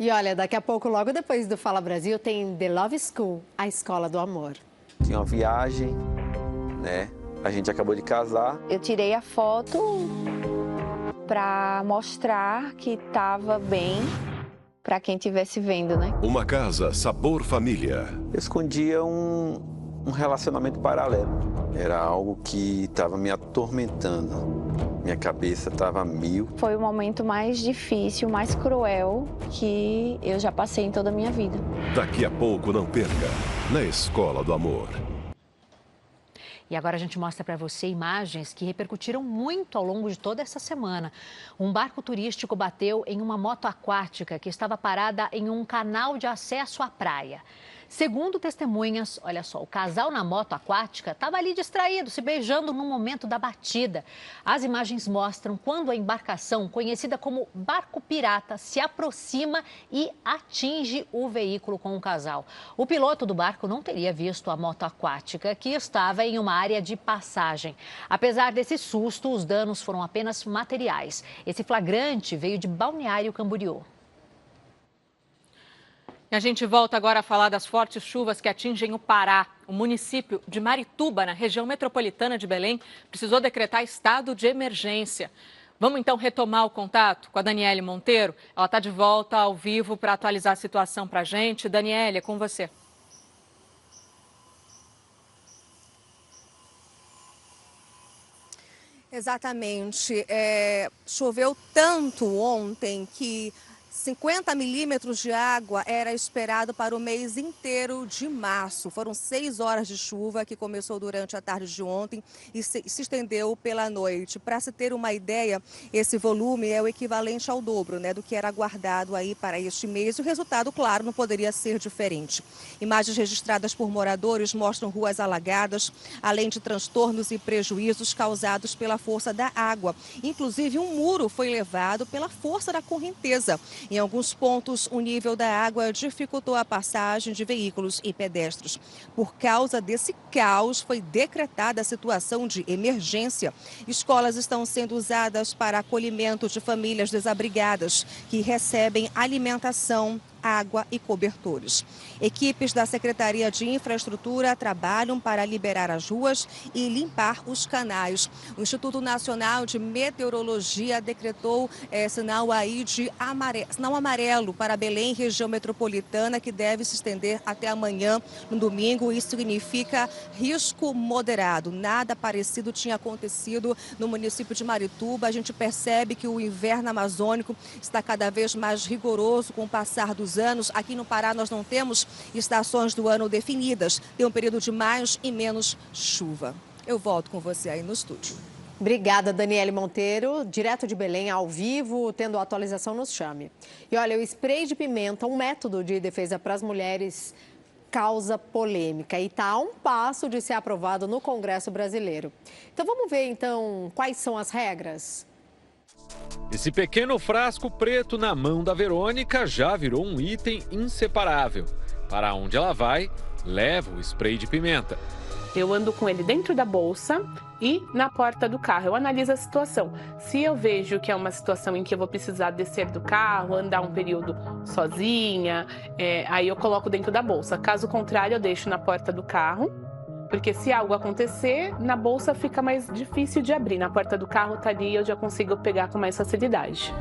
E olha, daqui a pouco, logo depois do Fala Brasil, tem The Love School, a escola do amor. Tinha uma viagem, né? A gente acabou de casar. Eu tirei a foto para mostrar que estava bem para quem estivesse vendo, né? Uma casa sabor família. Eu escondia um relacionamento paralelo. Era algo que estava me atormentando. Minha cabeça estava a mil. Foi o momento mais difícil, mais cruel que eu já passei em toda a minha vida. Daqui a pouco, não perca, na Escola do Amor. E agora a gente mostra para você imagens que repercutiram muito ao longo de toda essa semana. Um barco turístico bateu em uma moto aquática que estava parada em um canal de acesso à praia. Segundo testemunhas, olha só, o casal na moto aquática estava ali distraído, se beijando no momento da batida. As imagens mostram quando a embarcação, conhecida como barco pirata, se aproxima e atinge o veículo com o casal. O piloto do barco não teria visto a moto aquática, que estava em uma área de passagem. Apesar desse susto, os danos foram apenas materiais. Esse flagrante veio de Balneário Camboriú. E a gente volta agora a falar das fortes chuvas que atingem o Pará. O município de Marituba, na região metropolitana de Belém, precisou decretar estado de emergência. Vamos então retomar o contato com a Daniele Monteiro. Ela está de volta ao vivo para atualizar a situação para a gente. Daniele, é com você. Exatamente. Choveu tanto ontem que 50 milímetros de água era esperado para o mês inteiro de março. Foram 6 horas de chuva que começou durante a tarde de ontem e se estendeu pela noite. Para se ter uma ideia, esse volume é o equivalente ao dobro, né, do que era aguardado aí para este mês. E o resultado, claro, não poderia ser diferente. Imagens registradas por moradores mostram ruas alagadas, além de transtornos e prejuízos causados pela força da água. Inclusive, um muro foi levado pela força da correnteza. Em alguns pontos, o nível da água dificultou a passagem de veículos e pedestres. Por causa desse caos, foi decretada a situação de emergência. Escolas estão sendo usadas para acolhimento de famílias desabrigadas que recebem alimentação, água e cobertores. Equipes da Secretaria de Infraestrutura trabalham para liberar as ruas e limpar os canais. O Instituto Nacional de Meteorologia decretou sinal amarelo para Belém, região metropolitana, que deve se estender até amanhã, no domingo. Isso significa risco moderado. Nada parecido tinha acontecido no município de Marituba. A gente percebe que o inverno amazônico está cada vez mais rigoroso com o passar dos anos. Aqui no Pará nós não temos estações do ano definidas. Tem um período de mais e menos chuva. Eu volto com você aí no estúdio. Obrigada, Daniele Monteiro, direto de Belém, ao vivo, tendo atualização nos chame. E olha, o spray de pimenta, um método de defesa para as mulheres, causa polêmica e está a um passo de ser aprovado no Congresso brasileiro. Então vamos ver então quais são as regras. Esse pequeno frasco preto na mão da Verônica já virou um item inseparável. Para onde ela vai, leva o spray de pimenta. Eu ando com ele dentro da bolsa e na porta do carro. Eu analiso a situação. Se eu vejo que é uma situação em que eu vou precisar descer do carro, andar um período sozinha, aí eu coloco dentro da bolsa. Caso contrário, eu deixo na porta do carro. Porque se algo acontecer, na bolsa fica mais difícil de abrir. Na porta do carro tá ali e eu já consigo pegar com mais facilidade.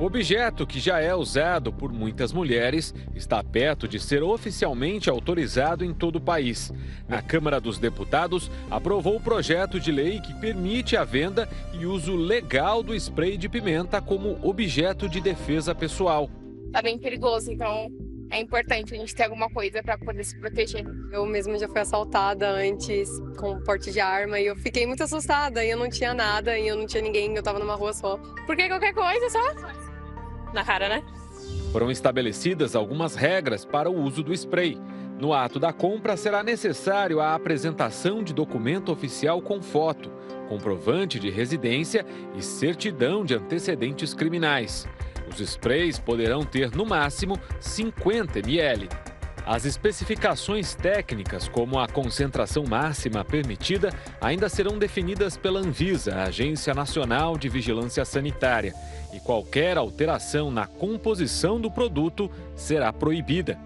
O objeto, que já é usado por muitas mulheres, está perto de ser oficialmente autorizado em todo o país. A Câmara dos Deputados aprovou o projeto de lei que permite a venda e uso legal do spray de pimenta como objeto de defesa pessoal. Tá bem perigoso, então é importante a gente ter alguma coisa para poder se proteger. Eu mesma já fui assaltada antes com porte de arma e eu fiquei muito assustada. E eu não tinha nada, e eu não tinha ninguém, eu tava numa rua só. Porque qualquer coisa só na cara, né? Foram estabelecidas algumas regras para o uso do spray. No ato da compra, será necessário a apresentação de documento oficial com foto, comprovante de residência e certidão de antecedentes criminais. Os sprays poderão ter, no máximo, 50 ml. As especificações técnicas, como a concentração máxima permitida, ainda serão definidas pela Anvisa, a Agência Nacional de Vigilância Sanitária. E qualquer alteração na composição do produto será proibida.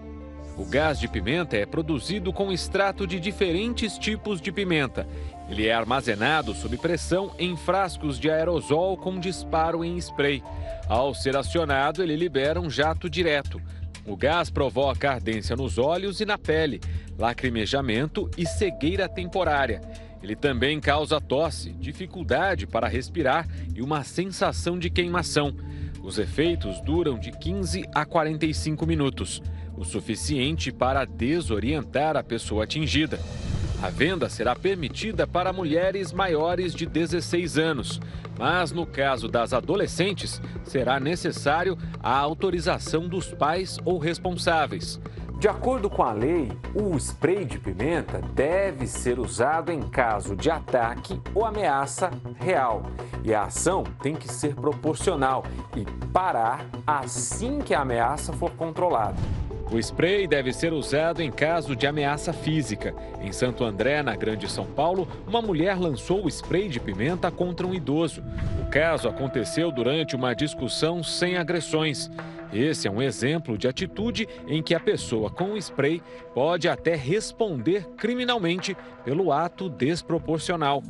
O gás de pimenta é produzido com extrato de diferentes tipos de pimenta. Ele é armazenado sob pressão em frascos de aerosol com disparo em spray. Ao ser acionado, ele libera um jato direto. O gás provoca ardência nos olhos e na pele, lacrimejamento e cegueira temporária. Ele também causa tosse, dificuldade para respirar e uma sensação de queimação. Os efeitos duram de 15 a 45 minutos, o suficiente para desorientar a pessoa atingida. A venda será permitida para mulheres maiores de 16 anos, mas no caso das adolescentes, será necessário a autorização dos pais ou responsáveis. De acordo com a lei, o spray de pimenta deve ser usado em caso de ataque ou ameaça real. E a ação tem que ser proporcional e parar assim que a ameaça for controlada. O spray deve ser usado em caso de ameaça física. Em Santo André, na Grande São Paulo, uma mulher lançou o spray de pimenta contra um idoso. O caso aconteceu durante uma discussão sem agressões. Esse é um exemplo de atitude em que a pessoa com o spray pode até responder criminalmente pelo ato desproporcional.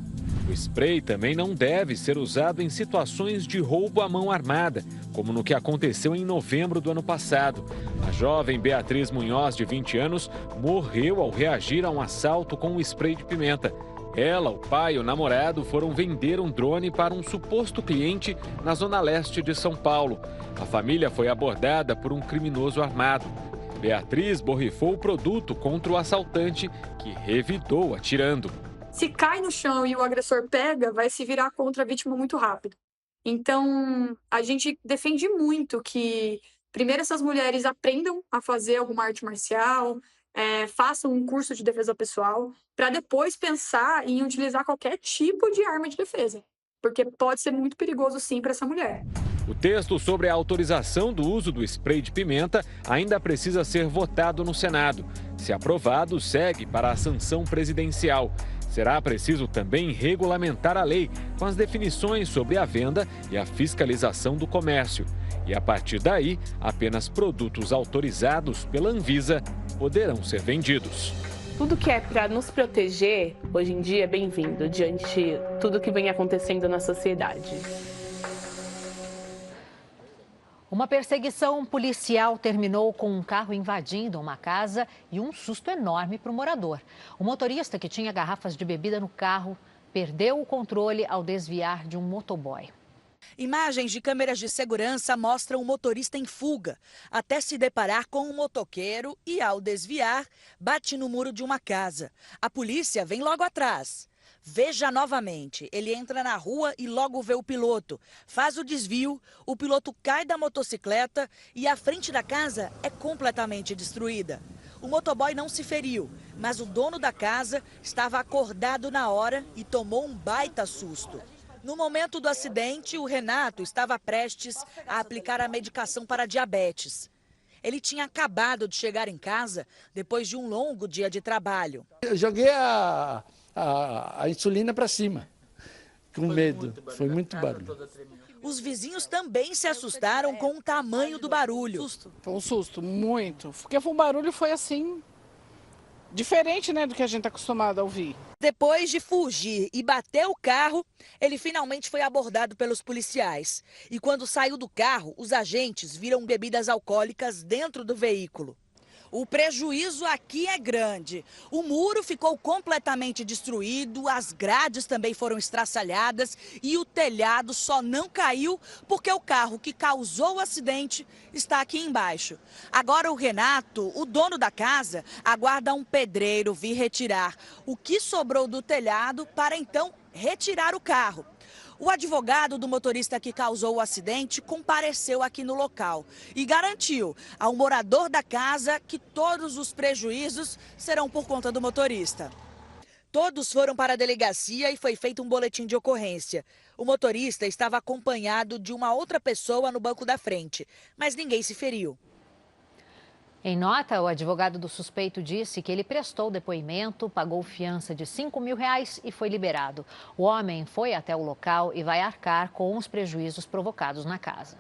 O spray também não deve ser usado em situações de roubo à mão armada, como no que aconteceu em novembro do ano passado. A jovem Beatriz Munhoz, de 20 anos, morreu ao reagir a um assalto com um spray de pimenta. Ela, o pai e o namorado foram vender um drone para um suposto cliente na zona leste de São Paulo. A família foi abordada por um criminoso armado. Beatriz borrifou o produto contra o assaltante, que revidou atirando. Se cai no chão e o agressor pega, vai se virar contra a vítima muito rápido. Então, a gente defende muito que, primeiro, essas mulheres aprendam a fazer alguma arte marcial, façam um curso de defesa pessoal, para depois pensar em utilizar qualquer tipo de arma de defesa. Porque pode ser muito perigoso, sim, para essa mulher. O texto sobre a autorização do uso do spray de pimenta ainda precisa ser votado no Senado. Se aprovado, segue para a sanção presidencial. Será preciso também regulamentar a lei com as definições sobre a venda e a fiscalização do comércio. E a partir daí, apenas produtos autorizados pela Anvisa poderão ser vendidos. Tudo que é para nos proteger, hoje em dia, é bem-vindo, diante de tudo que vem acontecendo na sociedade. Uma perseguição policial terminou com um carro invadindo uma casa e um susto enorme para o morador. O motorista, que tinha garrafas de bebida no carro, perdeu o controle ao desviar de um motoboy. Imagens de câmeras de segurança mostram o motorista em fuga, até se deparar com um motoqueiro e, ao desviar, bate no muro de uma casa. A polícia vem logo atrás. Veja novamente, ele entra na rua e logo vê o piloto. Faz o desvio, o piloto cai da motocicleta e a frente da casa é completamente destruída. O motoboy não se feriu, mas o dono da casa estava acordado na hora e tomou um baita susto. No momento do acidente, o Renato estava prestes a aplicar a medicação para diabetes. Ele tinha acabado de chegar em casa depois de um longo dia de trabalho. Eu joguei a insulina para cima, com medo. Foi muito barulho. Os vizinhos também se assustaram com o tamanho do barulho. Foi um susto, muito. Porque o barulho foi assim, diferente, né, do que a gente está acostumado a ouvir. Depois de fugir e bater o carro, ele finalmente foi abordado pelos policiais. E quando saiu do carro, os agentes viram bebidas alcoólicas dentro do veículo. O prejuízo aqui é grande. O muro ficou completamente destruído, as grades também foram estraçalhadas e o telhado só não caiu porque o carro que causou o acidente está aqui embaixo. Agora o Renato, o dono da casa, aguarda um pedreiro vir retirar o que sobrou do telhado para então retirar o carro. O advogado do motorista que causou o acidente compareceu aqui no local e garantiu ao morador da casa que todos os prejuízos serão por conta do motorista. Todos foram para a delegacia e foi feito um boletim de ocorrência. O motorista estava acompanhado de uma outra pessoa no banco da frente, mas ninguém se feriu. Em nota, o advogado do suspeito disse que ele prestou depoimento, pagou fiança de R$5.000 e foi liberado. O homem foi até o local e vai arcar com os prejuízos provocados na casa.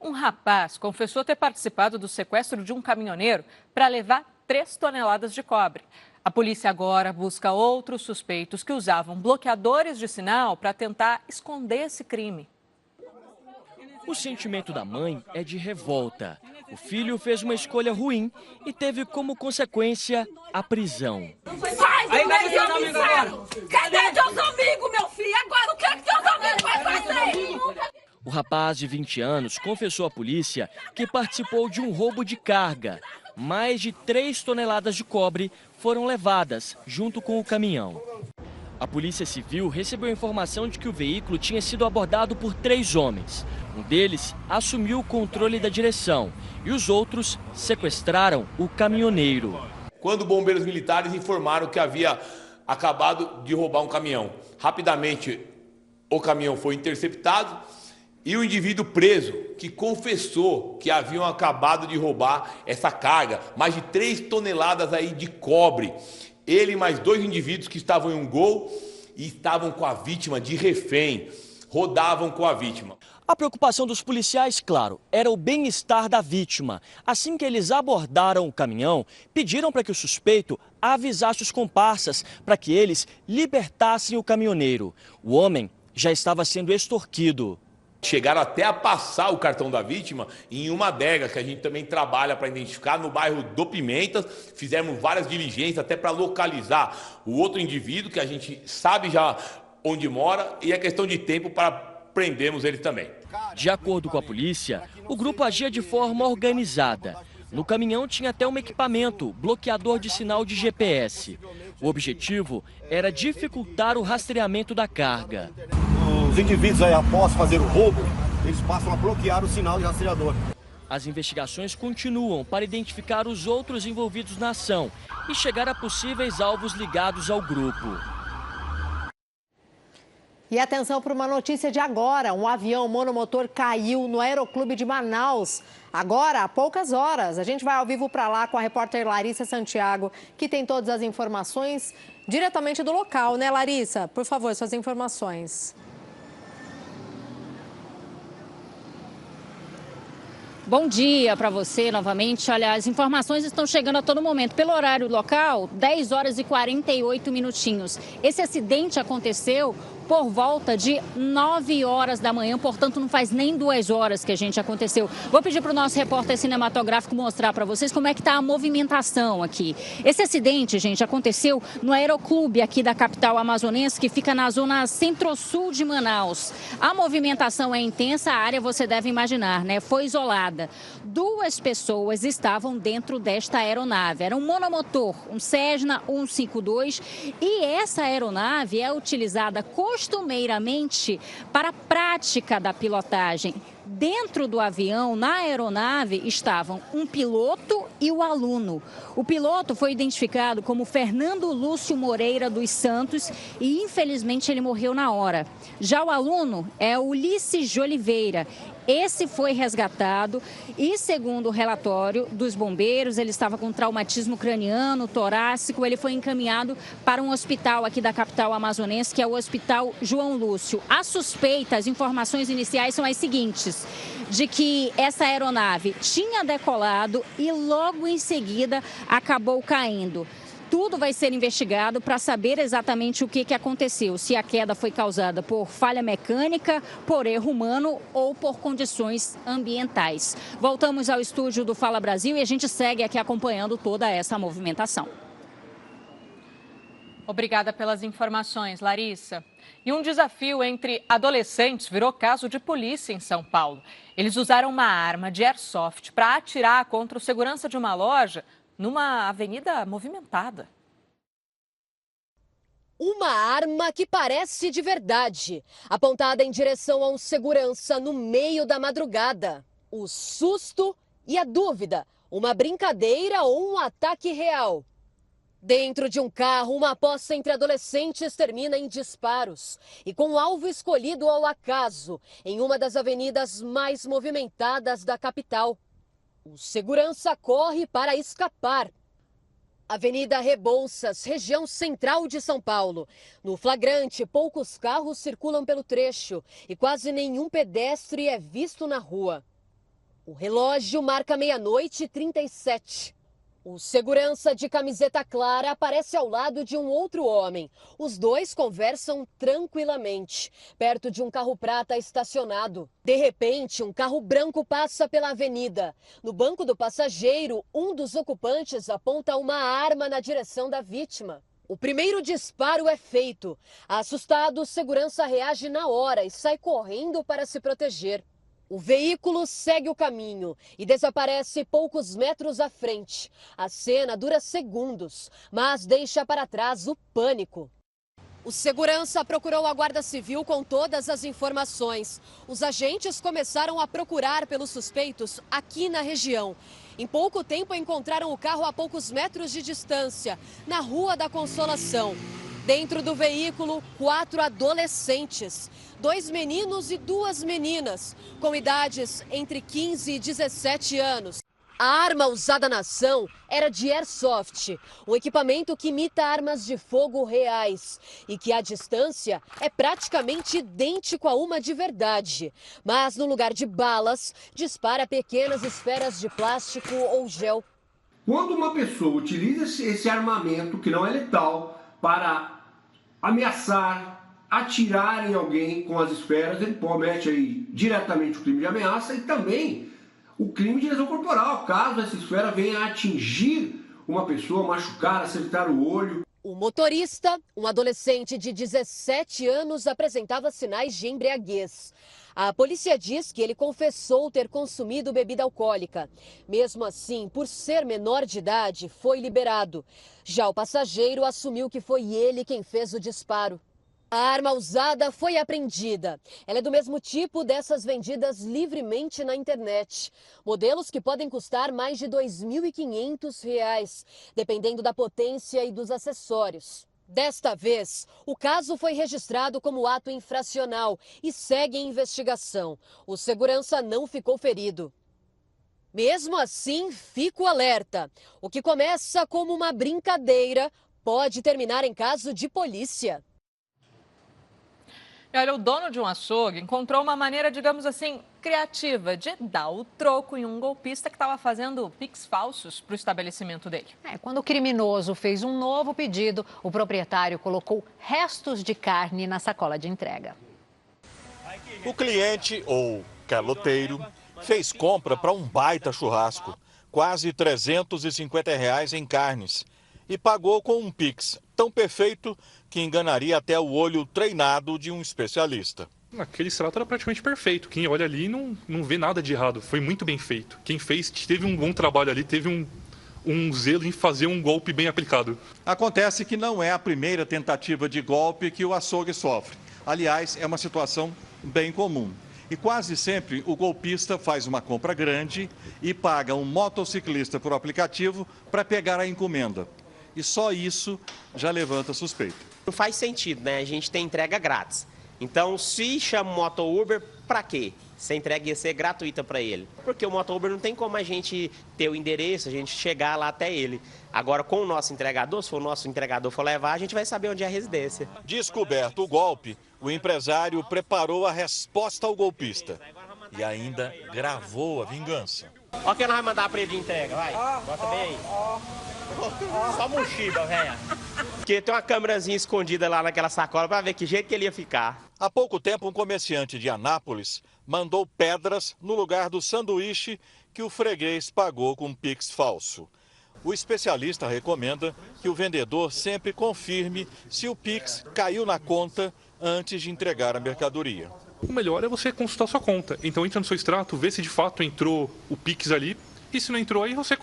Um rapaz confessou ter participado do sequestro de um caminhoneiro para levar 3 toneladas de cobre. A polícia agora busca outros suspeitos que usavam bloqueadores de sinal para tentar esconder esse crime. O sentimento da mãe é de revolta. O filho fez uma escolha ruim e teve como consequência a prisão. Aí vai ser os amigos agora. Cadê teus amigos, meu filho? Agora o que teus amigos vai fazer? O rapaz de 20 anos confessou à polícia que participou de um roubo de carga. Mais de 3 toneladas de cobre foram levadas junto com o caminhão. A Polícia Civil recebeu a informação de que o veículo tinha sido abordado por 3 homens. Um deles assumiu o controle da direção e os outros sequestraram o caminhoneiro. Quando bombeiros militares informaram que havia acabado de roubar um caminhão, rapidamente o caminhão foi interceptado e o indivíduo preso, que confessou que haviam acabado de roubar essa carga, mais de 3 toneladas aí de cobre. Ele e mais 2 indivíduos que estavam em um Gol e estavam com a vítima de refém, rodavam com a vítima. A preocupação dos policiais, claro, era o bem-estar da vítima. Assim que eles abordaram o caminhão, pediram para que o suspeito avisasse os comparsas para que eles libertassem o caminhoneiro. O homem já estava sendo extorquido. Chegaram até a passar o cartão da vítima em uma adega que a gente também trabalha para identificar no bairro do Pimentas. Fizemos várias diligências até para localizar o outro indivíduo que a gente sabe já onde mora e é questão de tempo para prendermos ele também. De acordo com a polícia, o grupo agia de forma organizada. No caminhão tinha até um equipamento, bloqueador de sinal de GPS. O objetivo era dificultar o rastreamento da carga. Os indivíduos aí, após fazer o roubo, eles passam a bloquear o sinal de rastreador. As investigações continuam para identificar os outros envolvidos na ação e chegar a possíveis alvos ligados ao grupo. E atenção para uma notícia de agora. Um avião monomotor caiu no Aeroclube de Manaus. Agora, há poucas horas. A gente vai ao vivo para lá com a repórter Larissa Santiago, que tem todas as informações diretamente do local, né, Larissa? Por favor, suas informações. Bom dia para você novamente. Olha, as informações estão chegando a todo momento. Pelo horário local, 10 horas e 48 minutinhos. Esse acidente aconteceu por volta de 9 horas da manhã, portanto não faz nem 2 horas que a gente aconteceu. Vou pedir para o nosso repórter cinematográfico mostrar para vocês como é que está a movimentação aqui. Esse acidente, gente, aconteceu no Aeroclube aqui da capital amazonense, que fica na zona centro-sul de Manaus. A movimentação é intensa, a área você deve imaginar, né? Foi isolada. 2 pessoas estavam dentro desta aeronave. Era um monomotor, um Cessna 152, e essa aeronave é utilizada costumeiramente para a prática da pilotagem. Dentro do avião, na aeronave, estavam um piloto e o aluno. O piloto foi identificado como Fernando Lúcio Moreira dos Santos e, infelizmente, ele morreu na hora. Já o aluno é Ulisses de Oliveira. Esse foi resgatado e, segundo o relatório dos bombeiros, ele estava com traumatismo craniano, torácico. Ele foi encaminhado para um hospital aqui da capital amazonense, que é o Hospital João Lúcio. A suspeita, as informações iniciais são as seguintes: de que essa aeronave tinha decolado e logo em seguida acabou caindo. Tudo vai ser investigado para saber exatamente o que aconteceu, se a queda foi causada por falha mecânica, por erro humano ou por condições ambientais. Voltamos ao estúdio do Fala Brasil e a gente segue aqui acompanhando toda essa movimentação. Obrigada pelas informações, Larissa. E um desafio entre adolescentes virou caso de polícia em São Paulo. Eles usaram uma arma de airsoft para atirar contra o segurança de uma loja numa avenida movimentada. Uma arma que parece de verdade, apontada em direção a um segurança no meio da madrugada. O susto e a dúvida, uma brincadeira ou um ataque real? Dentro de um carro, uma aposta entre adolescentes termina em disparos e com o alvo escolhido ao acaso, em uma das avenidas mais movimentadas da capital. O segurança corre para escapar. Avenida Rebouças, região central de São Paulo. No flagrante, poucos carros circulam pelo trecho e quase nenhum pedestre é visto na rua. O relógio marca 00:37. O segurança de camiseta clara aparece ao lado de um outro homem. Os dois conversam tranquilamente, perto de um carro prata estacionado. De repente, um carro branco passa pela avenida. No banco do passageiro, um dos ocupantes aponta uma arma na direção da vítima. O primeiro disparo é feito. Assustado, o segurança reage na hora e sai correndo para se proteger. O veículo segue o caminho e desaparece poucos metros à frente. A cena dura segundos, mas deixa para trás o pânico. O segurança procurou a Guarda Civil com todas as informações. Os agentes começaram a procurar pelos suspeitos aqui na região. Em pouco tempo encontraram o carro a poucos metros de distância, na Rua da Consolação. Dentro do veículo, 4 adolescentes, 2 meninos e 2 meninas, com idades entre 15 e 17 anos. A arma usada na ação era de airsoft, um equipamento que imita armas de fogo reais e que à distância é praticamente idêntico a uma de verdade. Mas no lugar de balas, dispara pequenas esferas de plástico ou gel. Quando uma pessoa utiliza esse armamento, que não é letal, para ameaçar, atirar em alguém com as esferas, ele comete aí diretamente o crime de ameaça e também o crime de lesão corporal, caso essa esfera venha a atingir uma pessoa, machucar, acertar o olho. O motorista, um adolescente de 17 anos, apresentava sinais de embriaguez. A polícia diz que ele confessou ter consumido bebida alcoólica. Mesmo assim, por ser menor de idade, foi liberado. Já o passageiro assumiu que foi ele quem fez o disparo. A arma usada foi apreendida. Ela é do mesmo tipo dessas vendidas livremente na internet. Modelos que podem custar mais de R$ 2.500, dependendo da potência e dos acessórios. Desta vez, o caso foi registrado como ato infracional e segue em investigação. O segurança não ficou ferido. Mesmo assim, fica o alerta. O que começa como uma brincadeira pode terminar em caso de polícia. E olha, o dono de um açougue encontrou uma maneira, digamos assim, criativa de dar o troco em um golpista que estava fazendo pix falsos para o estabelecimento dele. Quando o criminoso fez um novo pedido, o proprietário colocou restos de carne na sacola de entrega. O cliente, ou caloteiro, fez compra para um baita churrasco, quase R$ 350 em carnes, e pagou com um pix tão perfeito que enganaria até o olho treinado de um especialista. Aquele extrato era praticamente perfeito. Quem olha ali não vê nada de errado. Foi muito bem feito. Quem fez teve um bom trabalho ali, teve um zelo em fazer um golpe bem aplicado. Acontece que não é a primeira tentativa de golpe que o açougue sofre. Aliás, é uma situação bem comum. E quase sempre o golpista faz uma compra grande e paga um motociclista por aplicativo para pegar a encomenda. E só isso já levanta suspeita. Não faz sentido, né? A gente tem entrega grátis. Então, se chama o Moto Uber, para quê? Se a entrega ia ser gratuita para ele. Porque o Moto Uber não tem como a gente ter o endereço, a gente chegar lá até ele. Agora, com o nosso entregador, se o nosso entregador for levar, a gente vai saber onde é a residência. Descoberto o golpe, o empresário preparou a resposta ao golpista. E ainda gravou a vingança. Olha quem nós vamos mandar para ele de entrega, vai. Bota bem aí. Só mochiba, velho. Porque tem uma câmerazinha escondida lá naquela sacola para ver que jeito que ele ia ficar. Há pouco tempo, um comerciante de Anápolis mandou pedras no lugar do sanduíche que o freguês pagou com Pix falso. O especialista recomenda que o vendedor sempre confirme se o Pix caiu na conta antes de entregar a mercadoria. O melhor é você consultar sua conta. Então entra no seu extrato, vê se de fato entrou o Pix ali. E se não entrou, aí você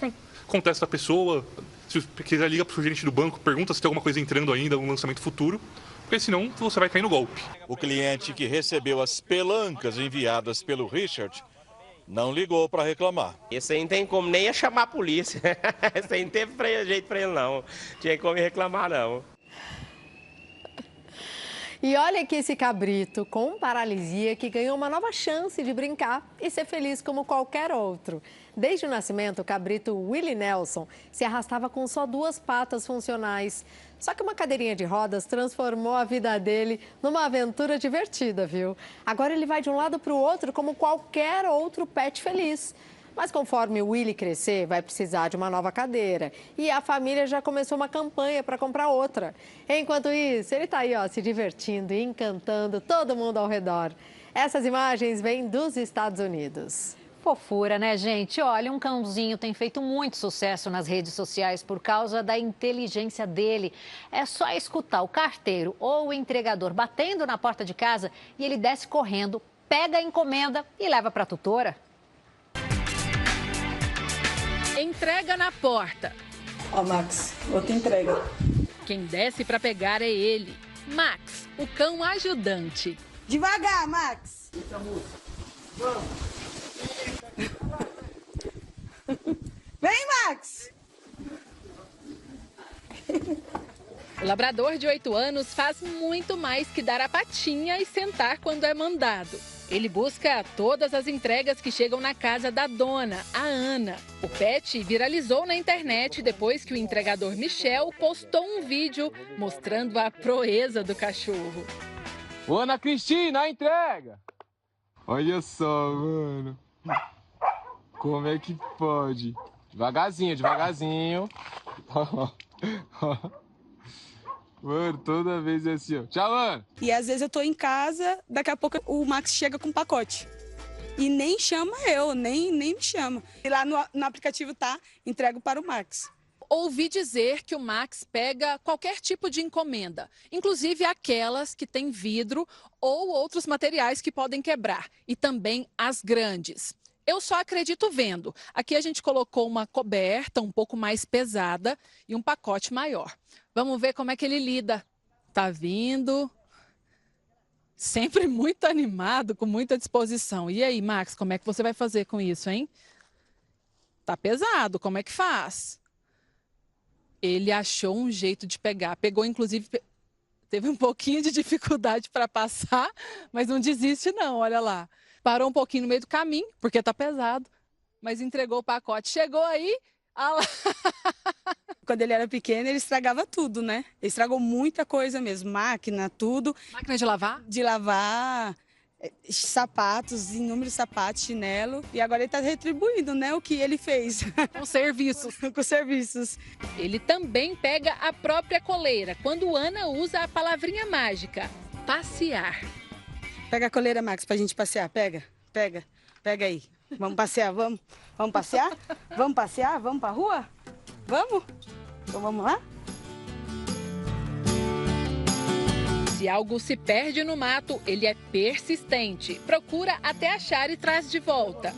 contesta a pessoa. Se quiser, liga para o gerente do banco, pergunta se tem alguma coisa entrando ainda, um lançamento futuro. Porque senão você vai cair no golpe. O cliente que recebeu as pelancas enviadas pelo Richard não ligou para reclamar. Esse aí não tem como nem ia chamar a polícia. Esse aí não teve jeito para ele, não. Tinha como reclamar, não. E olha aqui esse cabrito com paralisia que ganhou uma nova chance de brincar e ser feliz como qualquer outro. Desde o nascimento, o cabrito Willie Nelson se arrastava com só 2 patas funcionais. Só que uma cadeirinha de rodas transformou a vida dele numa aventura divertida, viu? Agora ele vai de um lado para o outro como qualquer outro pet feliz. Mas conforme o Willie crescer, vai precisar de uma nova cadeira. E a família já começou uma campanha para comprar outra. Enquanto isso, ele está aí, ó, se divertindo e encantando todo mundo ao redor. Essas imagens vêm dos Estados Unidos. Fofura, né, gente? Olha, um cãozinho tem feito muito sucesso nas redes sociais por causa da inteligência dele. É só escutar o carteiro ou o entregador batendo na porta de casa e ele desce correndo, pega a encomenda e leva para a tutora. Entrega na porta. Ó, Max, outra entrega. Quem desce para pegar é ele, Max, o cão ajudante. Devagar, Max. Vamos. Vem, Max! O labrador de 8 anos faz muito mais que dar a patinha e sentar quando é mandado. Ele busca todas as entregas que chegam na casa da dona, a Ana. O pet viralizou na internet depois que o entregador Michel postou um vídeo mostrando a proeza do cachorro. Ô, Ana Cristina, a entrega! Olha só, mano. Como é que pode? Devagarzinho, devagarzinho. Mano, toda vez é assim, ó. Tchau, mano. E às vezes eu tô em casa, daqui a pouco o Max chega com um pacote. E nem chama eu, nem me chama. E lá no aplicativo tá, entrego para o Max. Ouvi dizer que o Max pega qualquer tipo de encomenda, inclusive aquelas que têm vidro ou outros materiais que podem quebrar, e também as grandes. Eu só acredito vendo. Aqui a gente colocou uma coberta um pouco mais pesada e um pacote maior. Vamos ver como é que ele lida. Tá vindo. Sempre muito animado, com muita disposição. E aí, Max, como é que você vai fazer com isso, hein? Tá pesado, como é que faz? Ele achou um jeito de pegar. Pegou, inclusive, teve um pouquinho de dificuldade para passar, mas não desiste não, olha lá. Parou um pouquinho no meio do caminho, porque tá pesado, mas entregou o pacote. Chegou aí, ah lá. Quando ele era pequeno, ele estragava tudo, né? Ele estragou muita coisa mesmo, máquina, tudo. Máquina de lavar? De lavar, sapatos, inúmeros sapatos, chinelo. E agora ele tá retribuindo, né, o que ele fez. Com serviços. Com serviços. Ele também pega a própria coleira, quando Ana usa a palavrinha mágica, passear. Pega a coleira, Max, pra gente passear. Pega aí. Vamos passear, vamos? Vamos passear? Vamos passear? Vamos pra rua? Vamos? Então vamos lá? Se algo se perde no mato, ele é persistente. Procura até achar e traz de volta.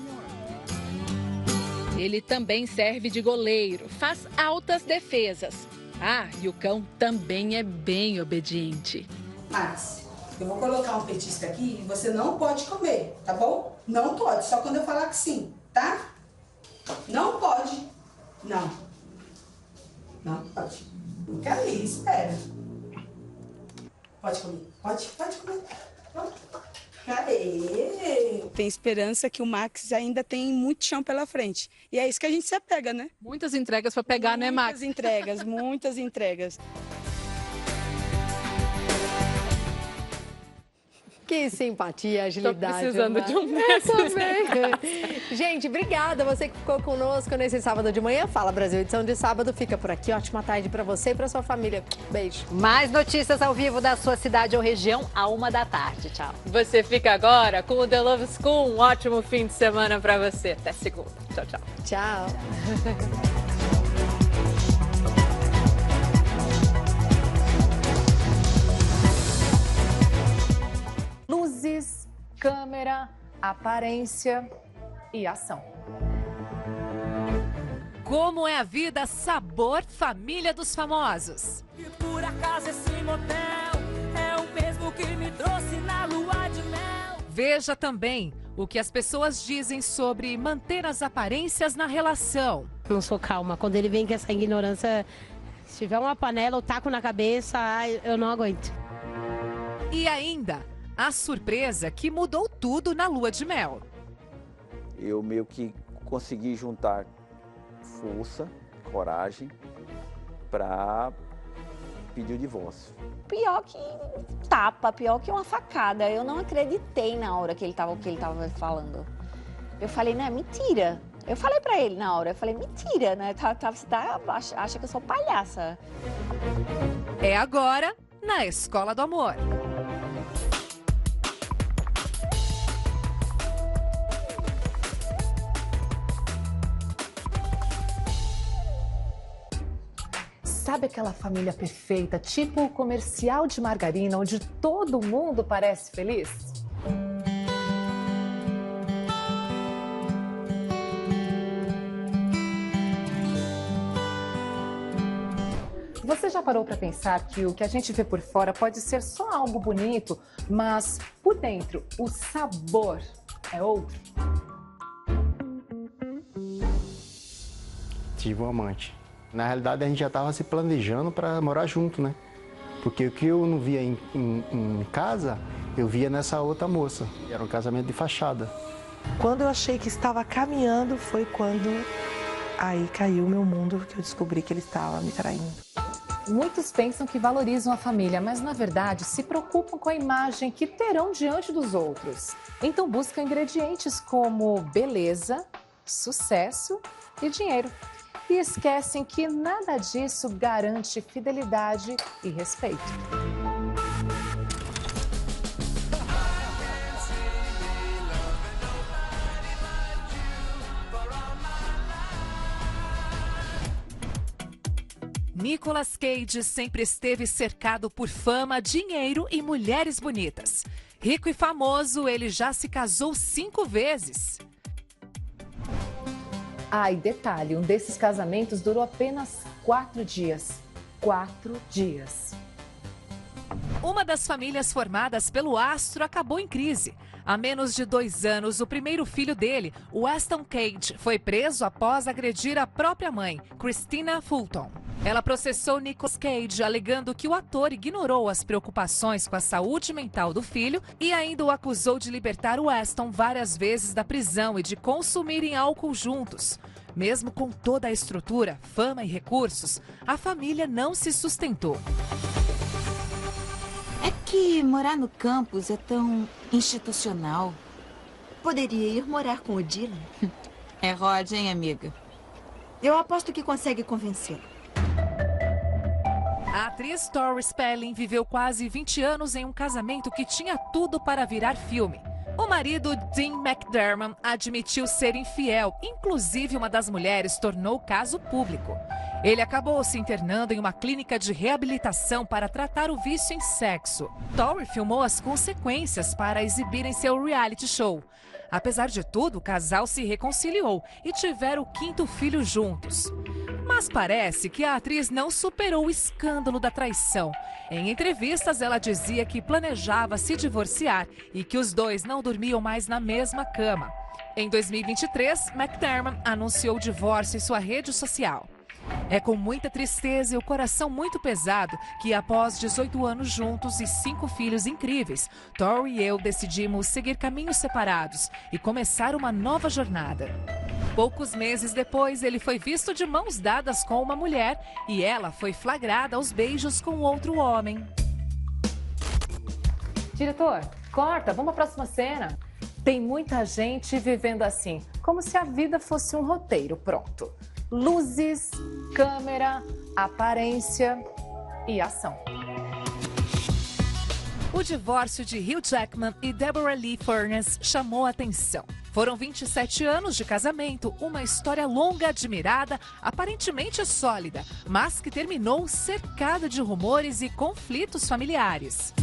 Ele também serve de goleiro, faz altas defesas. Ah, e o cão também é bem obediente. Max, eu vou colocar um petisco aqui e você não pode comer, tá bom? Não pode, só quando eu falar que sim, tá? Não pode. Não. Não pode. Fica ali, espera. Pode comer. Pode comer. Aê! Tem esperança que o Max ainda tem muito chão pela frente. E é isso que a gente se apega, né? Muitas entregas para pegar, né, Max? Muitas entregas. Que simpatia, agilidade. Tô precisando de um também. Gente, obrigada. Você que ficou conosco nesse sábado de manhã. Fala Brasil, edição de sábado. Fica por aqui. Ótima tarde para você e para sua família. Beijo. Mais notícias ao vivo da sua cidade ou região, à 13h. Tchau. Você fica agora com o The Love School. Um ótimo fim de semana para você. Até segunda. Tchau, tchau. Tchau. Luzes, câmera, aparência e ação. Como é a vida sabor família dos famosos? E por acaso esse motel é o mesmo que me trouxe na lua de mel. Veja também o que as pessoas dizem sobre manter as aparências na relação. Não sou calma. Quando ele vem com essa ignorância, se tiver uma panela ou taco na cabeça, eu não aguento. E ainda, a surpresa que mudou tudo na lua de mel. Eu meio que consegui juntar força, coragem para pedir o divórcio. Pior que tapa, pior que uma facada. Eu não acreditei na hora que ele tava falando. Eu falei, não, é mentira. Eu falei pra ele na hora, eu falei, mentira, né? Você acha que eu sou palhaça. É agora, na Escola do Amor. Sabe aquela família perfeita, tipo o comercial de margarina, onde todo mundo parece feliz? Você já parou para pensar que o que a gente vê por fora pode ser só algo bonito, mas por dentro o sabor é outro? Tive um amante. Na realidade, a gente já estava se planejando para morar junto, né? Porque o que eu não via em casa, eu via nessa outra moça. Era um casamento de fachada. Quando eu achei que estava caminhando, foi quando aí caiu o meu mundo, que eu descobri que ele estava me traindo. Muitos pensam que valorizam a família, mas na verdade se preocupam com a imagem que terão diante dos outros. Então buscam ingredientes como beleza, sucesso e dinheiro. E esquecem que nada disso garante fidelidade e respeito. Nicolas Cage sempre esteve cercado por fama, dinheiro e mulheres bonitas. Rico e famoso, ele já se casou 5 vezes. Ah, e detalhe, um desses casamentos durou apenas 4 dias. 4 dias. Uma das famílias formadas pelo astro acabou em crise. Há menos de 2 anos, o primeiro filho dele, Weston Cage, foi preso após agredir a própria mãe, Christina Fulton. Ela processou Nicolas Cage, alegando que o ator ignorou as preocupações com a saúde mental do filho e ainda o acusou de libertar Weston várias vezes da prisão e de consumirem álcool juntos. Mesmo com toda a estrutura, fama e recursos, a família não se sustentou. É que morar no campus é tão institucional. Poderia ir morar com o Dylan. É Rod, hein, amiga? Eu aposto que consegue convencê-lo. A atriz Tori Spelling viveu quase 20 anos em um casamento que tinha tudo para virar filme. O marido, Dean McDermott, admitiu ser infiel. Inclusive, uma das mulheres tornou o caso público. Ele acabou se internando em uma clínica de reabilitação para tratar o vício em sexo. Tori filmou as consequências para exibir em seu reality show. Apesar de tudo, o casal se reconciliou e tiveram o 5º filho juntos. Mas parece que a atriz não superou o escândalo da traição. Em entrevistas, ela dizia que planejava se divorciar e que os dois não dormiam mais na mesma cama. Em 2023, McDermott anunciou o divórcio em sua rede social. É com muita tristeza e o coração muito pesado que, após 18 anos juntos e 5 filhos incríveis, Tori e eu decidimos seguir caminhos separados e começar uma nova jornada. Poucos meses depois, ele foi visto de mãos dadas com uma mulher e ela foi flagrada aos beijos com outro homem. Diretor, corta, vamos para a próxima cena. Tem muita gente vivendo assim, como se a vida fosse um roteiro pronto. Luzes, câmera, aparência e ação. O divórcio de Hugh Jackman e Deborah Lee Furness chamou a atenção. Foram 27 anos de casamento, uma história longa, admirada, aparentemente sólida, mas que terminou cercada de rumores e conflitos familiares.